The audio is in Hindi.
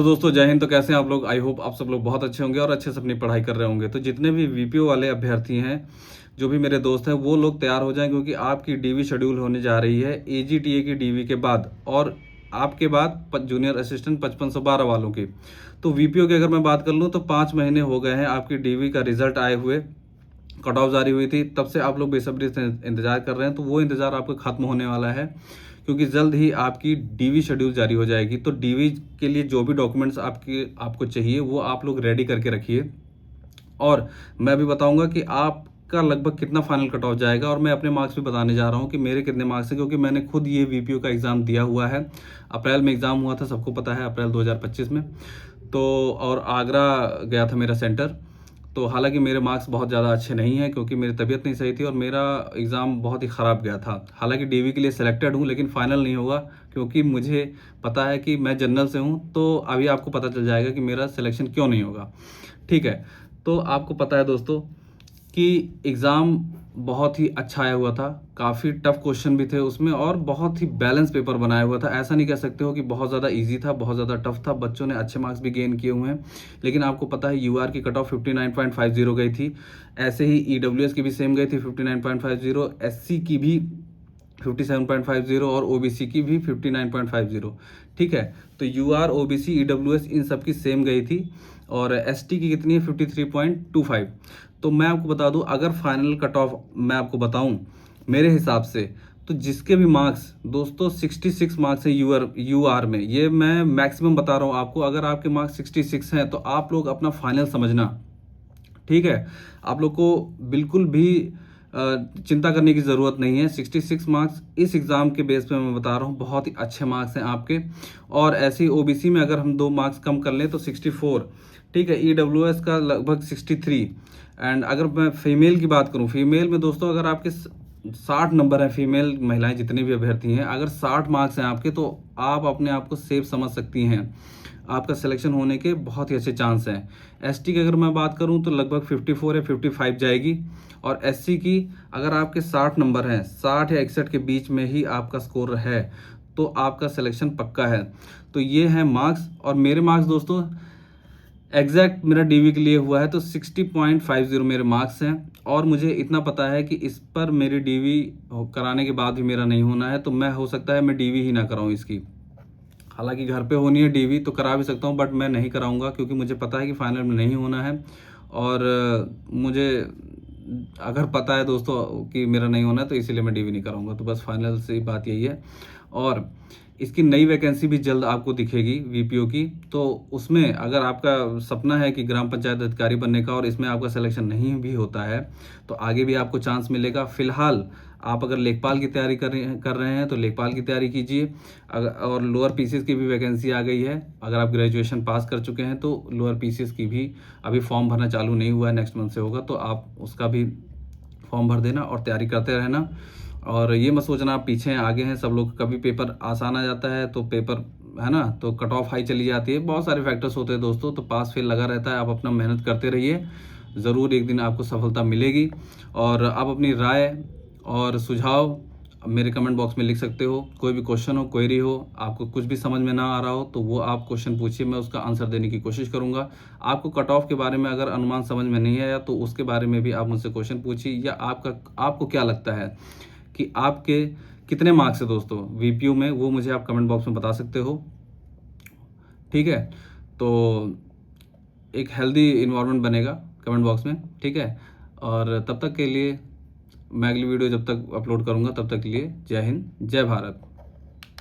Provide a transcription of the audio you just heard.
तो दोस्तों जय हिंद। तो कैसे हैं आप लोग? आई होप आप सब लोग बहुत अच्छे होंगे और अच्छे से अपनी पढ़ाई कर रहे होंगे। तो जितने भी वीपीओ वाले अभ्यर्थी हैं, जो भी मेरे दोस्त हैं, वो लोग तैयार हो जाएं, क्योंकि आपकी डीवी शेड्यूल होने जा रही है एजीटीए की डीवी के बाद और आपके बाद जूनियर असिस्टेंट 5512 वालों की। तो वीपीओ की अगर मैं बात कर लूँ तो 5 महीने हो गए हैं आपकी डीवी का रिजल्ट आए हुए। कट ऑफ जारी हुई थी, तब से आप लोग बेसब्री से इंतजार कर रहे हैं। तो वो इंतजार आपका खत्म होने वाला है, क्योंकि जल्द ही आपकी डीवी शेड्यूल जारी हो जाएगी। तो डीवी के लिए जो भी डॉक्यूमेंट्स आपको चाहिए वो आप लोग रेडी करके रखिए। और मैं भी बताऊंगा कि आपका लगभग कितना फाइनल कट ऑफ जाएगा, और मैं अपने मार्क्स भी बताने जा रहा हूं कि मेरे कितने मार्क्स हैं, क्योंकि मैंने खुद ये वीपीओ का एग्ज़ाम दिया हुआ है। अप्रैल में एग्ज़ाम हुआ था, सबको पता है, अप्रैल 2025 में। तो और आगरा गया था मेरा सेंटर। तो हालांकि मेरे मार्क्स बहुत ज़्यादा अच्छे नहीं हैं, क्योंकि मेरी तबीयत नहीं सही थी और मेरा एग्ज़ाम बहुत ही ख़राब गया था। हालांकि डीवी के लिए सिलेक्टेड हूँ, लेकिन फाइनल नहीं होगा, क्योंकि मुझे पता है कि मैं जनरल से हूँ। तो अभी आपको पता चल जाएगा कि मेरा सिलेक्शन क्यों नहीं होगा। ठीक है, तो आपको पता है दोस्तों कि एग्ज़ाम बहुत ही अच्छा आया हुआ था। काफ़ी टफ क्वेश्चन भी थे उसमें, और बहुत ही बैलेंस पेपर बनाया हुआ था। ऐसा नहीं कह सकते हो कि बहुत ज़्यादा इजी था, बहुत ज़्यादा टफ था। बच्चों ने अच्छे मार्क्स भी गेन किए हुए हैं। लेकिन आपको पता है यूआर की कट ऑफ 59.50 गई थी। ऐसे ही ईडब्ल्यूएस की भी सेम गई थी 59.50, एससी की भी 57.50 और ओबीसी की भी 59.50। ठीक है, तो यूआर, ओबीसी, ईडब्ल्यूएस इन सब की सेम गई थी। और एसटी की कितनी है? 53.25। तो मैं आपको बता दूं, अगर फाइनल कट ऑफ मैं आपको बताऊं मेरे हिसाब से, तो जिसके भी मार्क्स दोस्तों 66 मार्क्स है यूआर में, ये मैं मैक्सिमम बता रहा हूं आपको। अगर आपके मार्क्स 66 हैं तो आप लोग अपना फाइनल समझना। ठीक है, आप लोग को बिल्कुल भी चिंता करने की ज़रूरत नहीं है। 66 मार्क्स इस एग्ज़ाम के बेस पे मैं बता रहा हूँ, बहुत ही अच्छे मार्क्स हैं आपके। और ऐसे ही ओबीसी में अगर हम 2 मार्क्स कम कर लें तो 64। ठीक है, ईडब्ल्यूएस का लगभग 63। एंड अगर मैं फीमेल की बात करूँ, फीमेल में दोस्तों अगर आपके 60 नंबर हैं, फीमेल महिलाएं जितनी भी अभ्यर्थी हैं, अगर 60 मार्क्स हैं आपके, तो आप अपने आप को सेफ समझ सकती हैं। आपका सिलेक्शन होने के बहुत ही अच्छे चांस हैं। एसटी की अगर मैं बात करूं तो लगभग 54 या 55 जाएगी। और एससी की अगर आपके 60 नंबर हैं, 60 या 61 के बीच में ही आपका स्कोर है, तो आपका सिलेक्शन पक्का है। तो ये है मार्क्स, और मेरे मार्क्स दोस्तों एग्जैक्ट मेरा डीवी के लिए हुआ है तो 60.50 मेरे मार्क्स हैं। और मुझे इतना पता है कि इस पर मेरी डीवी कराने के बाद भी मेरा नहीं होना है, तो मैं हो सकता है मैं डीवी ही ना कराऊं इसकी। हालांकि घर पे होनी है डीवी तो करा भी सकता हूँ, बट मैं नहीं कराऊंगा, क्योंकि मुझे पता है कि फाइनल में नहीं होना है। और मुझे अगर पता है दोस्तों कि मेरा नहीं होना है, तो इसीलिए मैं डीवी नहीं कराऊंगा। तो बस फाइनल से बात यही है। और इसकी नई वैकेंसी भी जल्द आपको दिखेगी वीपीओ की। तो उसमें अगर आपका सपना है कि ग्राम पंचायत अधिकारी बनने का, और इसमें आपका सिलेक्शन नहीं भी होता है, तो आगे भी आपको चांस मिलेगा। फिलहाल आप अगर लेखपाल की तैयारी कर रहे हैं तो लेखपाल की तैयारी कीजिए। और लोअर पीसीएस की भी वैकेंसी आ गई है। अगर आप ग्रेजुएशन पास कर चुके हैं तो लोअर पीसीएस की भी अभी फॉर्म भरना चालू नहीं हुआ है, नेक्स्ट मंथ से होगा, तो आप उसका भी फॉर्म भर देना और तैयारी करते रहना। और ये मत सोचना आप पीछे हैं आगे हैं। सब लोग, कभी पेपर आसान आ जाता है तो पेपर है ना, तो कट ऑफ हाई चली जाती है। बहुत सारे फैक्टर्स होते हैं दोस्तों, तो पास फेल लगा रहता है। आप अपना मेहनत करते रहिए, ज़रूर एक दिन आपको सफलता मिलेगी। और आप अपनी राय और सुझाव मेरे कमेंट बॉक्स में लिख सकते हो। कोई भी क्वेश्चन हो, क्वेरी हो, आपको कुछ भी समझ में ना आ रहा हो, तो वो आप क्वेश्चन पूछिए, मैं उसका आंसर देने की कोशिश करूंगा। आपको कट ऑफ के बारे में अगर अनुमान समझ में नहीं आया, तो उसके बारे में भी आप मुझसे क्वेश्चन पूछिए। या आपको क्या लगता है कि आपके कितने मार्क्स है दोस्तों वीपीयू में, वो मुझे आप कमेंट बॉक्स में बता सकते हो। ठीक है, तो एक हेल्दी इन्वायरमेंट बनेगा कमेंट बॉक्स में। ठीक है, और तब तक के लिए मैं अगली वीडियो जब तक अपलोड करूंगा, तब तक के लिए जय हिंद, जय भारत।